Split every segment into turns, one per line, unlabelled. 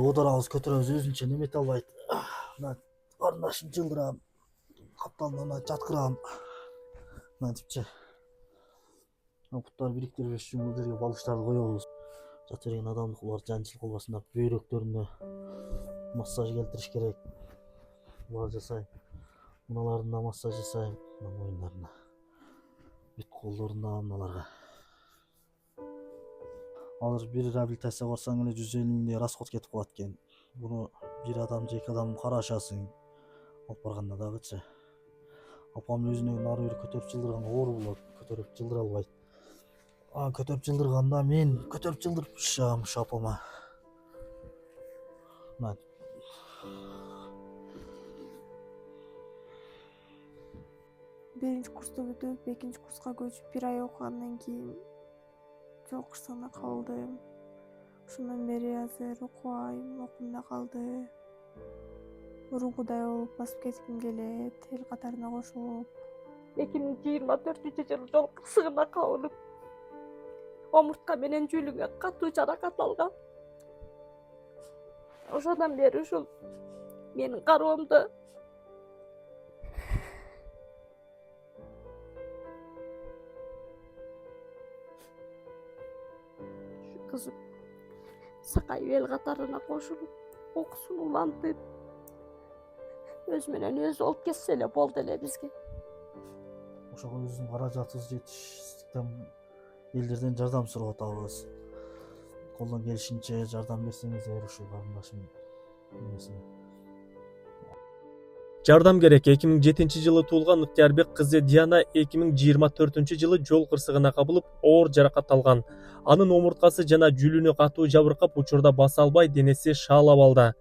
Одарабыз көтөрөбүз өзүнчө немете албайт. Мына карындашым жылдырам. Капталына жаткырам. Мынтипчи. Буттар бириктирбеш үчүн бул жерге балыштарды коебуз. Жата берген адамдык булар жанчыл кылбасын деп бөйрөктөрүнө массаж келтириш керек. Булар жасайм. Мыналарына массаж жасайм, мына моюндарына. Бүт колдоруна мыналарга. Азыр бир реабилитация барсаң эле 150 миңдей расход кетип калат экен. Буну бир адам же эки адам карашасың. Алып барганда дагычы. Апам өзүнө нары бери көтөрүп жылдырганга оор болот. Көтөрүп жылдыра албайт. Көтөрүп жылдырганда мен көтөрүп жылдырып шам апама. Мына
биринчи курсту бүтүп, экинчи курска көчүп, бир ай окугандан кийин жол кырсыгына калдым. Ошондон бери азыр окубайм, окуум да калды. Мурункудай болуп басып кетким келет, эл катарына кошулуп.
2024-жылы жол кырсыгына кабылып, омуртка менен жүлүнгө катуу жаракат алгам. Ошондон бери ушул менин кароомдо кызым сакайып эл катарына кошулуп, окуусун улантып, өзү менен өзү болуп кетсе эле болду эле бизге.
ошого өзүбүздүн каражатыбыз жетишсиздиктен элдерден жардам сурап атабыз. Колдон келишинче жардам берсеңиздер ушул карындашым эмесине.
Жардам керек. 2007-жылы туулган Ыктыярбек кызы Диана 2024-жылы жол кырсыгына кабылып, оор жаракат алган. Анын омурткасы жана жүлүнү катуу жабыркап, учурда баса албай, денеси шаалап алды.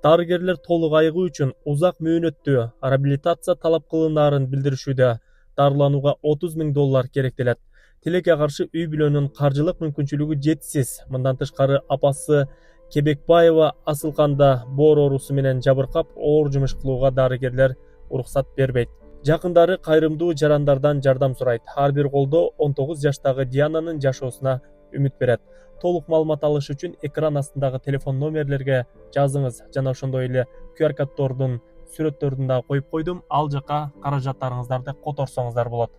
Дарыгерлер толук айыгуу үчүн узак мөөнөттүү реабилитация талап кылынаарын билдиришүүдө. Дарыланууга $30 000 керектелет. Тилекке каршы үй бүлөнүн каржылык мүмкүнчүлүгү жетсиз. Мындан тышкары апасы Кебекбаева Асылканда боор оорусу менен жабыркап, оор жумуш кылууга дарыгерлер уруксат бербейт. Жакындары кайрымдуу жарандардан жардам сурайт. Ар бир колдоо 19 жаштагы Диананын жашоосуна үмүт берет. Толук маалымат алыш үчүн экран астындагы телефон номерлерге жазыңыз жана ошондой эле QR коддордун сүрөттөрүн да коюп койдум. Ал жака каражаттарыңыздарды которсоңуздар болот.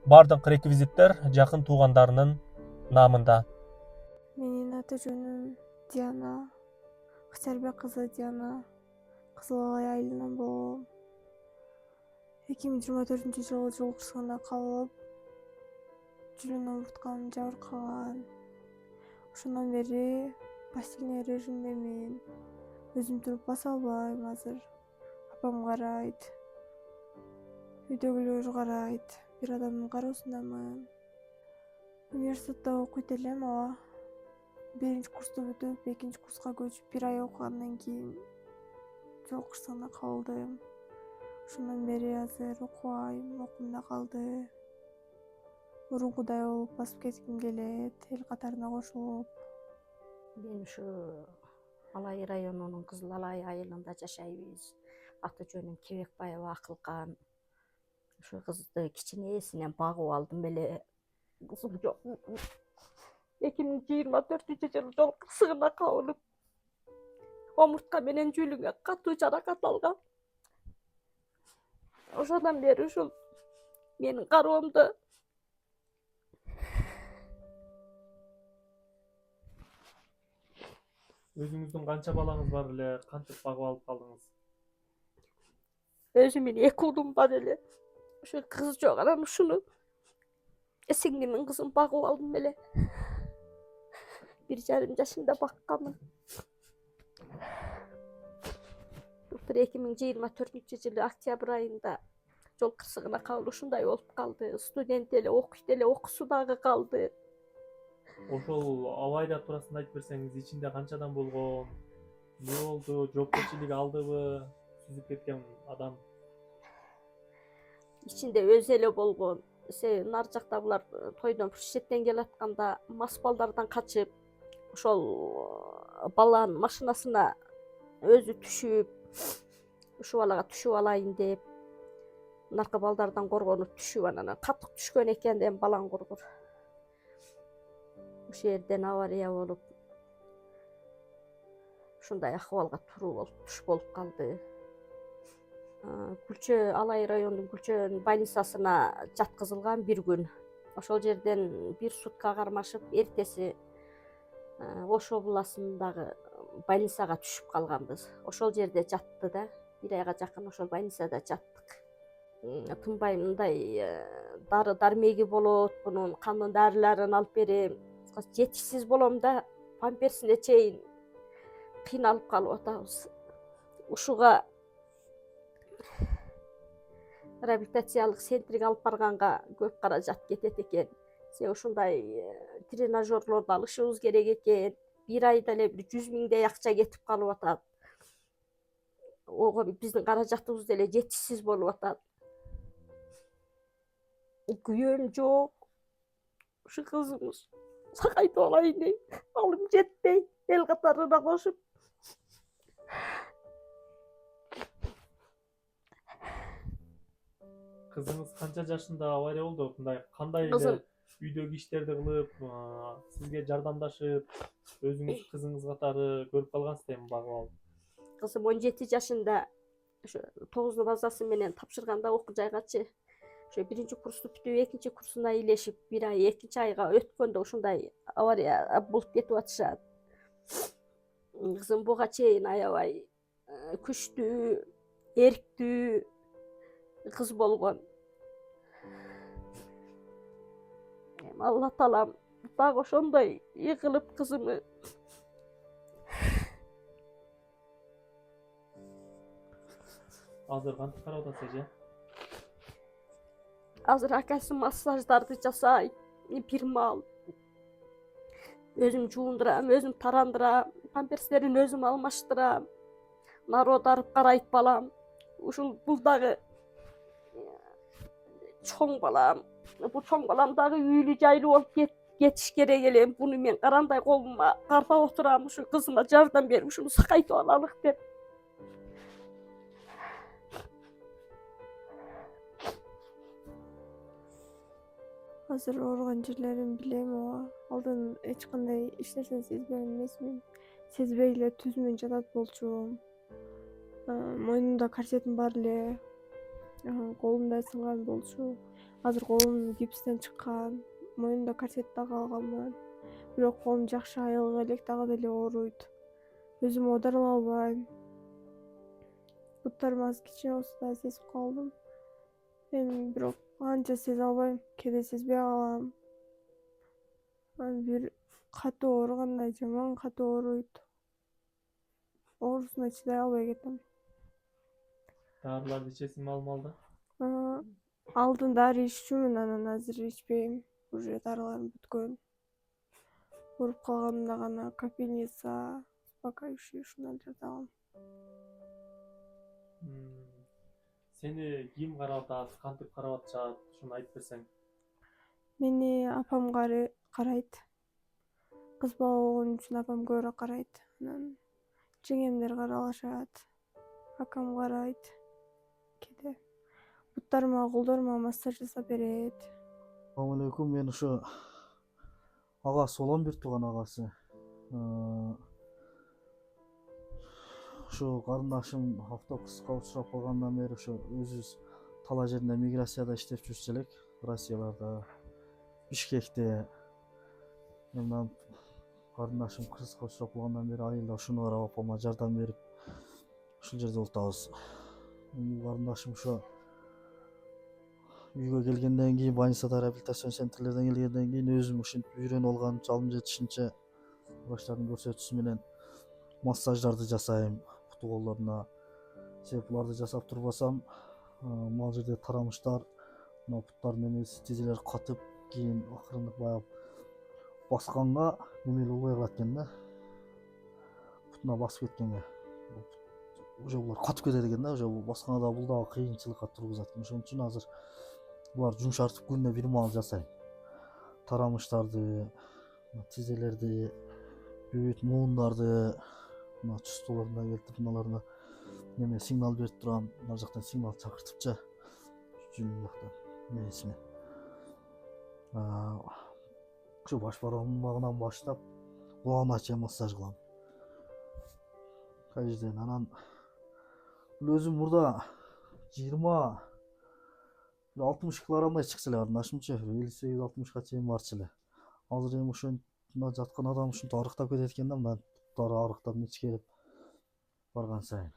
Бардык реквизиттер жакын туугандарынын наамында.
Менин аты жөнүм Диана, Ыктыярбек кызы Диана, Кызыл Алай айылынан болгом. 2024-жылы жол кырсыгына кабылып, жүлүн омурткам жабыркаган. Ошондон бери постельный режимдемин. Өзүм туруп баса албайм азыр. Апам карайт. Үйдөгүлөр карайт. Бир адамдын кароосундамын. Университетте окуйт элем ооба. Биринчи курсту бүтүп, экинчи курска көчүп, бир ай окугандан кийин жол кырсыгына калдым. Ошондон бери азыр окубайм, окуум да калды. Мурункудай болуп басып кетким келет, эл катарына кошулуп.
Мен ушу Алай районунун Кызыл Алай айылында жашайбыз. Аты жөнүм Кебекбаева Акылкан. Ушу кызды кичинесинен багып алдым эле. Кызым жок. 2024-жылы жол кырсыгына кабылып, омуртка менен жүлүнгө катуу жаракат алгам. Ошондон бери ушул менин кароомдо
Өзүңүздүн канча балаңыз бар эле, кантип багып алып калдыңыз?
өзүмүн 2 уулум бар эле. Ушу кыз жок, анан ушуну сиңдимдин кызын багып алдым эле. 1,5 жашында бакканмын. 2024-жылы октябрь айында жол кырсыгына кабылып ушундай болуп калды. Студент эле окуйт эле, окуусу дагы калды.
Ошол авария туурасында айтып берсеңиз, ичинде канча адам болгон? Эмне болду? Жоопкерчилик алдыбы? Сүзүп кеткен адам?
Ичинде өзү эле болгон. Себеби нар жакта булар тойдон шеттен келатканда мас балдардан качып, ошол баланын машинасына өзү түшүп, ушул балага түшүп алайын деп, наркы балдардан коргонуп түшүп, анан катык түшкөн экен деп балаң кургур. Ошол жерден авария болуп, ошо ушундай акыбалга туш болуп калды. Күлчө Алай районунун Күлчөнүн больницасына жаткызылган бир күн. Ошол жерден бир сутка кармашып, эртеси Ош областындагы больницага түшүп калганбыз. Ошол жерде жатты да, 1 айга жакын ошол больницада жаттык. Тынбай мындай дары дармеги болот, бунун кандын дарыларын алып берем. Жетишсиз болом да, памперсине чейин кыйналып калып атабыз. Ушуга реабилитациялык центриге алып барганга көп каражат кетет экен. Сен ушундай тренажерлорду алышыбыз керек экен. 1 айда эле 100 миңдей акча кетип калып атат. Ого биздин каражатыбыз деле жетишсиз болуп атат. Күйөөм жок. Ушу кызымыз сакайтып алайын дейм. Алым жетпей, эл катарына кошуп.
Кызыңыз канча жашында авария болду? Мындай кандай эле
Кызым
үйдөгү иштерди кылып, сизге жардамдашып, өзүңүз кызыңыз катары көрүп калгансыз да эми багып алып.
кызым 17 жашында ошо 9 базасы менен тапшырганда окуу жайгачы. Ошо 1 курсту бүтүп 2 курсуна илешип 1 ай 2 айга өткөндө ушундай авария болуп кетип атышат. Кызым буга чейин аябай күчтүү, эрктүү кыз болгон. Алла таалам дагы ошондой кылып кызымы
Азыр кантип карап атасыз эже?
азыр акасы массаждарды жасайт, бир маал. Өзүм жуундурам, өзүм тарандырам, памперстерин өзүм алмаштырам. Народ арып карайт балам. Бул дагы чоң балам. Бул чоң балам дагы үйлүү жайлуу болуп кетиш керек эле. Буну мен карандай колума карпап отурам, ушу кызыма жардам берип, ушуну сакайтып алалык деп.
Азыр ооруган жерлерин билем ооба. Алдын эч кандай эч нерсени сезбеген эмесмин. Сезбей эле түзмөн жатат болчумун. Мойнумда корсетим бар эле. Колумда сынган болчу. Азыр колум гипстен чыккан. Мойнумда корсет дагы алганмын. Бирок колум жакшы айылга элек дагы деле ооруйт. Өзүм оодарыла албайм. Буттарым аз кичине болсо да сезип калдым. Эми бирок анча сезе албайм, кээде сезбей калам. Бир катуу ооругандай жаман катуу ооруйт. Оорусуна чыдай албай кетем.
Дарыларды ичесизби ал маалда?
Алдын дары иччүмүн, анан азыр ичпейм. Уже дарыларым бүткөн. Ооруп калганымда гана капельница, успокаивающий ушундайларды алам.
Сени ким карап атат, кантип карап атышат, ушуну айтып берсең.
Мени апам карайт. Кыз бала болгон үчүн апам көбүрөөк карайт. Анан жеңемдер каралашат. Акам карайт. Кээде буттарыма, колдорума массаж жасап берет.
Assalamu alaikum, мен ушу агасы болом, бир тууган агасы. Ушу карындашым автобуска учурап калгандан бери ушу өзүбүз талаа жеринде миграцияда иштеп жүрчү элек, Россияларда, Бишкекте. Мындан карындашым кырсыкка учурап калгандан бери айылда ушуну карап апама жардам берип ушул жерде отурабыз. Карындашым ошо үйгө келгенден кийин, больницада реабилитацион центрлерден келгенден кийин өзүм ушинтип үйрөнүп алган, жалым жетишинче врачтардын көрсөтүүсү менен массаждарды жасайм буту колдоруна. Себеп буларды жасап турбасам, могул жерде тарамыштар, мына буттардын эмеси, тизелер катып, кийин акырындап баягы басканга немели улбай калат экен да. Бутуна басып кеткенге. Уже булар катып кетет экен да, уже басканда да бул дагы кыйынчылыкка тургузат экен. Ошон үчүн азыр булар жумшартып күнүнө бир маал жасайм. Тарамыштарды, тизелерди, бүт муундарды, мына чувстволоруна келтирип, мыналарына неме сигнал берип турам. Мына жактан сигнал чакыртыпчы. Жүн жактан эмесине. Ушу баш бармагынан баштап кулагына чейин массаж кылам. Кайжден анан бул өзүм мурда 60 килограммдай чыкчу эле карындашымчы 58-60га чейин барчу эле. Азыр эми ушунтип жаткан адам ушинтип арыктап кетет экен да, мына буттары арыктап нечкелеп барган сайын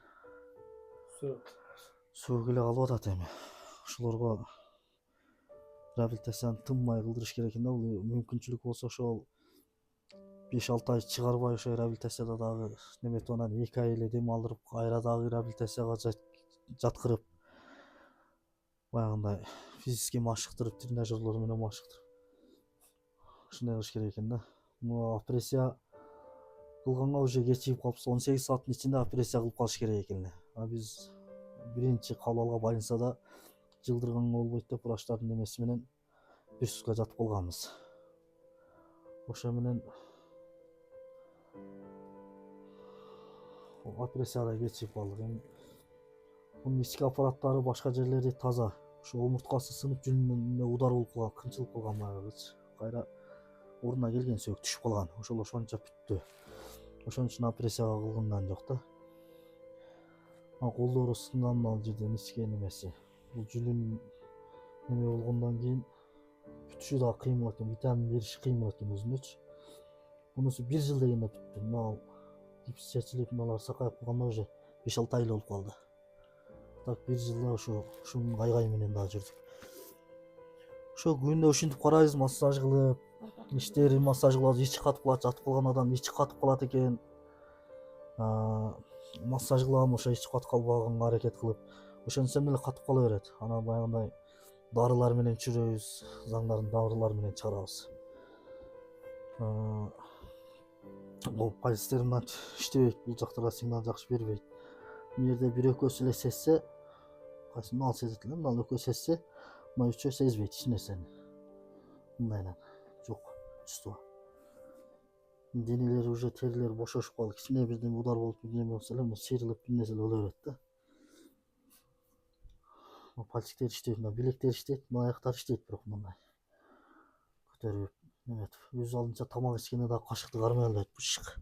сөөк эле калып атат эми. Ушулорго реабилитацияны тынмай кылдырыш керек экен да. Бул мүмкүнчүлүк болсо ошол 5-6 ай чыгарбай ошо реабилитацияда дагы неметип анан 2 ай эле дем алдырып кайра дагы реабилитацияга жаткырып баягындай физический машыктырып, тренажерлор менен машыктырып ушундай кылыш керек экен да. Мына опрессия кылганга уже кечигип калыпсыз, 18 сааттын ичинде опрессия кылып калыш керек экен эле. А биз биринчи кабыл больницада жылдырганга болбойт деп врачтардын немеси менен бир сутка жатып калганбыз. Ошо менен опрессияда кечигип калдык. Эми бунун ички аппараттары башка жерлери таза. Ошо омурткасы сынып жүнүнө удар болуп калган, кынчылып калган баягычы. Кайра ордуна келген сөөк түшүп калган. Ошол ошончо бүттү. Ошон үчүн опрессияга кылгынган жок да. Колдору сынган ал жерде ички немеси. Бул жүлүн неме болгондон кийин бүтүшү да кыйын экен, витамин бериши кыйын экен өзүнөчү. Бунусу 1 жыл дегенде бүттү. Мына гипс чечилип, мыналар сакайып калганда уже 5-6 ай эле болуп калды. Так 1 жылда ушунун айгай менен да жүрдүк. Ошо күндө ушинтип карайбыз, массаж кылып, ичтерин массаж кылабыз, ичи катып калат, жатып калган адам ичи катып калат экен. Массаж кылам, ошо ичи катып калбаганга аракет кылып, ошентсем эле катып кала берет. Анан баягындай дарылар менен чүрөбүз, заңдарын дарылар менен чыгарабыз. Бул полистерин иштебейт, бул жактарга сигнал жакшы бербейт. Бул жерде бир экөөсү эле сезсе, кайсын ал сезет эле, мына экөө сезсе, мына үчөө сезбейт эч нерсени. Мындайдан жок чувство. Денелери уже терилери бошошуп калды. Кичине бирдеме удар болуп, бирдеме болсо эле сыйрылып, бир нерсе боло берет да. Пальчиктер иштейт, мына билектер иштейт, мына аяктар иштейт, бирок мындай көтөрүп неметип, өз алдынча тамак ичкенде дагы кашыкты кармай албайт, бышык.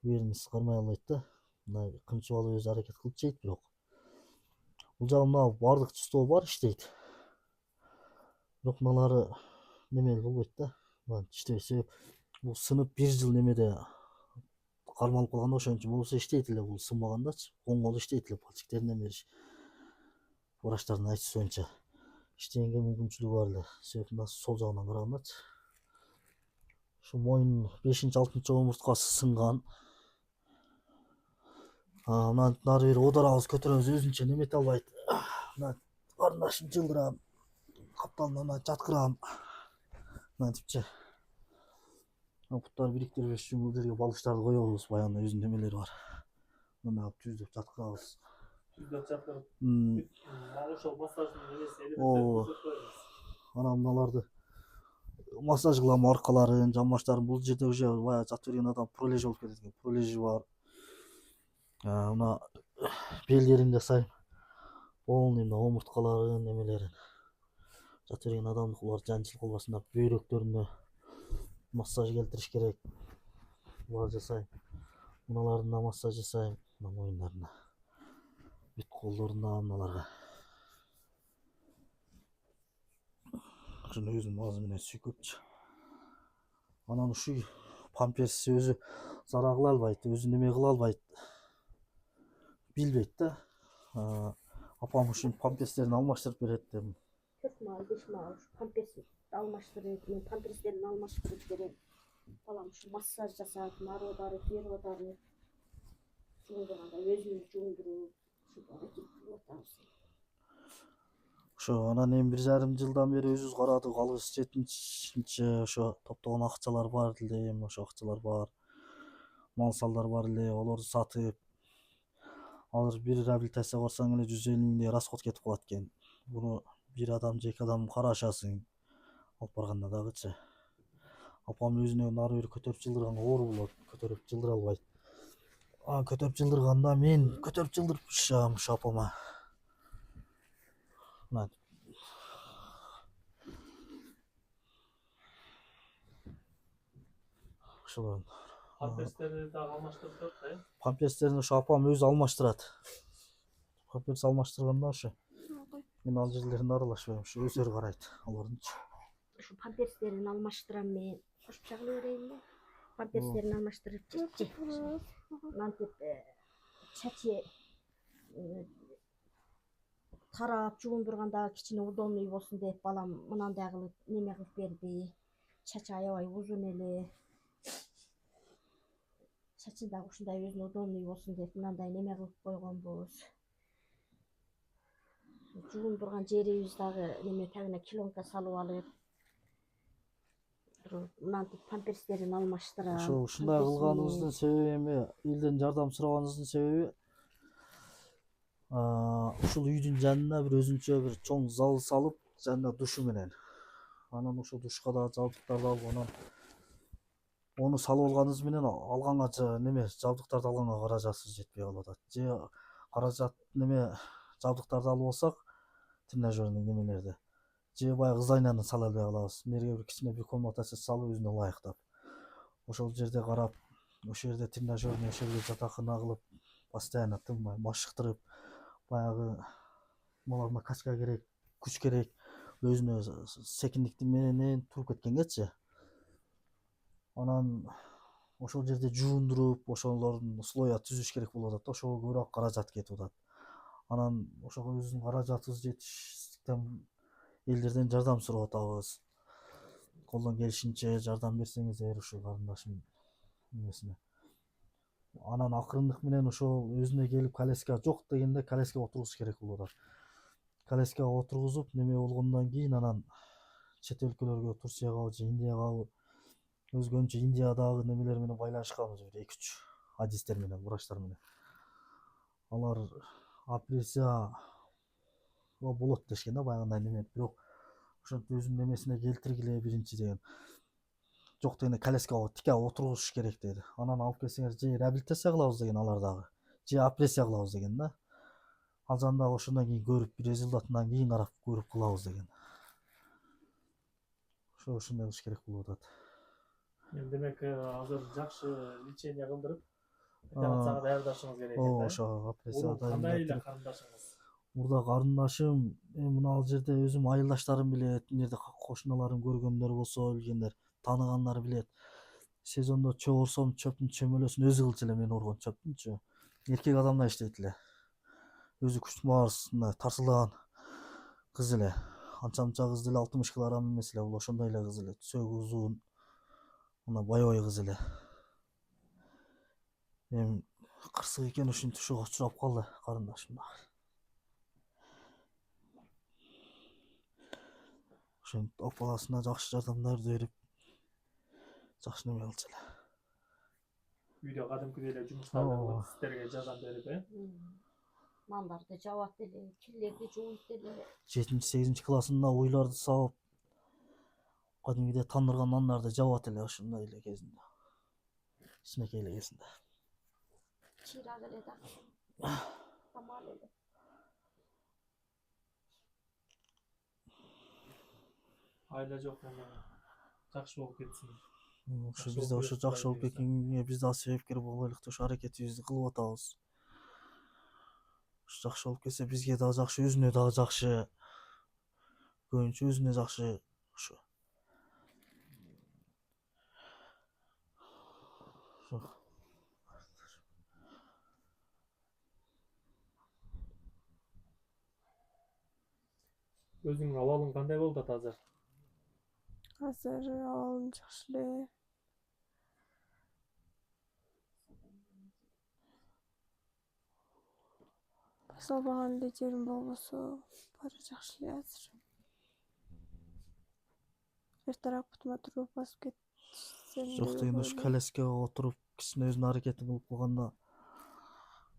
Уверенность кармай албайт да. Мындай кымчып алып өзү аракет кылып жейт, бирок бул жагы мына бардык чувство бар, иштейт. Бирок мыналары неме болбойт да. Мына иштебейт, себеп бул сынып 1 жыл немеде кармалып калганда, ошон үчүн болсо иштейт эле, бул сынбагандачы. Коңгол иштейт эле, пальчиктеринден бериш. Врачтардын айтышыбойча иштегенге мүмкүнчүлүгү бар эле. Себеп мына сол жагынан карагандачы. Шу моюнун 5-6 омурткасы сынган. Мына нары бери оодарабыз, көтөрөбүз, өзүнчө немете албайт. Мына карындашым жылдырам, капталына жаткырам. Мынтипчи. Буттарды бириктирбеш үчүн бул жерге балычтарды коебуз, баягындай өзүнүн немелери бар. Мына алып түздүп жаткырабыз.
Түздүп жаткырып. Ошол массаждын немеси анан мыналарды массаж кылам, аркаларын, жамбаштарын. Бул жерде уже баягы жатып берген адам пролежи болуп кетет экен. Пролежи бар. Мына белдерин жасайм. Полный мына омурткаларын, немелерин. Жатып берген адамдыкы булар жанчылык болбасын деп бөйрөктөрүнө массаж келтириш керек. Булар жасайм. Мыналарына массаж жасайм, мына моюндарына. Бүт колдоруна, мыналарга. Ушуну өзүнүн азы менен сүйкөпчү. Анан ушул памперс өзү зараа кыла албайт, өзү неме кыла албайт. Билбейт да. Апам ушул памперстерин алмаштырып берет деп.
4 мал, 5 мал памперс алмаштырып, мен памперстерин алмаштырып берем. Балам ушу массаж жасап, нары оодарып, бери оодарып, жуындурганда өзүбүз жуундуруп, ушинтип аракет кылып атабыз.
Ошо анан эми 1,5 жылдан бери өзүбүз карадык, алгыс 7-нчи ошо топтогон акчалар бар эле, эми ошо акчалар бар. Мал салдар бар эле, олорду сатып. Азыр бир реабилитацияга барсаң эле 150 миңдей расход кетип калат экен. Буну бир адам же 2 адам карашасың. Алып барганда дагычы. Апам өзүнө нары бери көтөрүп жылдырганга оор болот, көтөрүп жылдыра албайт. Көтөрүп жылдырганда мен көтөрүп жылдырып турушам ушу апама. Мына ошол
Памперстерди дагы алмаштырып турат да.
Памперстерин ошо апам өзү алмаштырат. Памперс алмаштырганда ошо мен ал жерлерине аралашпайм, ошо өздөрү карайт алардынчы.
Ушу памперстерин алмаштырам мен. Ошо кыла берейинби? Памперстерин алмаштырып жечи. Мантип чачы тарап жуундурганда кичине удобный болсун деп балам мынандай кылып неме кылып берди. Чачы аябай узун эле. Чачы дагы ушундай өзүнө удобный болсун деп мынандай неме кылып койгонбуз. Жуундурган жерибиз дагы неме тагына килонка салып алып мынантип памперстерин алмаштырам.
Ошо ушундай кылганыбыздын себеби эми элден жардам сураганыбыздын себеби ушул үйдүн жанына бир өзүнчө бир чоң зал салып, жанына душу менен. Анан ошо душка дагы жабдыктарды алып, анан ону салып алганыбыз менен алганга неме жабдыктарды алганга каражатыбыз жетпей калып атат. Же каражат неме жабдыктарды алып алсак, тренажерный немелерди. Же баягы зайнаны сала албай калабыз. Мерге бир кичине бир комнатача салып өзүнө ылайыктап. Ошол жерде карап, ошол жерде тренажерный, ошол жерде жатакына кылып, постоянно тынбай машыктырып, баягы маларына качка керек, күч керек, өзүнө секиндикти менен туруп кеткенгечи. Анан ошол жерде жуундуруп, ошолордун условия түзүш керек болуп атат да, ошого көбүрөөк каражат кетип атат. Анан ошого биздин каражатыбыз жетишсиздиктен элдерден жардам сурап атабыз. Колдон келишинче жардам берсеңиздер ушул карындашым немесине. Анан акырындык менен ошол өзүнө келип коляска жок дегенде коляскага отургузуш керек болуп атат. Коляскага отургузуп неме болгондон кийин анан чет өлкөлөргө, Турциягабы же Индиягабы, өзгөнчө Индиядагы немелер менен байланышканбыз, бир 2-3 адистер менен, врачтар менен. Алар операция болот дешкен да, баягындай неме, бирок ошентип өзүнүн немесине келтиргиле биринчи деген. Жок дегенде коляскага тике отургузуш керек деди. Анан алып келсеңер же реабилитация кылабыз деген алар дагы, же операция кылабыз деген да. Ал жан дагы ошондон кийин көрүп, результатынан кийин карап көрүп кылабыз деген. Ошондой кылыш керек болуп атат.
Демек азыр жакшы лечение кылдырып операцияга даярдашыңыз керек экен да.
Ошо операцияга
кандай эле карындашыңыз?
Мурда карындашым, мына ал жерде өзүм айылдаштарым билет, мына жерде кошуналарым көргөндөр болсо, билгендер, тааныгандар билет. Сезондо чөп орсом, чөптүн чөмөлөсүн өзү кылчу эле, мен оргон чөптүнчү. Эркек адамдай иштейт эле. Өзү күч баарс, мындай тарсылган кыз эле. Анча кыз деле 60 килограмм эмес эле, бул ошондой эле кыз эле. Түсөгү узун, мына боевой кыз эле. Эми кырсык экен, ушинтип ушуга учурап калды карындашым да. Ошентип апасына жакшы жардамдарды берип, жакшы неме кылчу эле.
Үйдө кадимкидей эле жумуштарды кылып, сиздерге жардам берип,
Нандарды жабат эле, кирлерди жууйт эле.
7-8 классында уйларды сабап, кадимгидей тандырган нандарды жабат эле, ошондой эле кезинде. Кичинекей эле кезинде.
Чыйрак эле дагы. Тамал эле.
айла жок эми жакшы болуп кетсин.
Ошо бизде ошо жакшы болуп кеткенге биз дагы себепкер бололук деп ошо аракетибизди кылып атабыз. Ошо жакшы болуп кетсе бизге дагы жакшы, өзүнө дагы жакшы. Көбүнчө өзүнө жакшы ошо.
Өзүңүн абалың кандай болуп атат азыр?
Азыр абалым жакшы эле. Баса албаган эле жерим болбосо, баары жакшы эле азыр. Эртерээк бутума туруп басып кетсем.
Жок дегенде ушу коляскага отуруп, кичине өзүнүн аракетин кылып калганда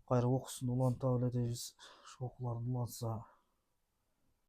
кайра окуусун уланта эле дейбиз. Ошо окууларын улантса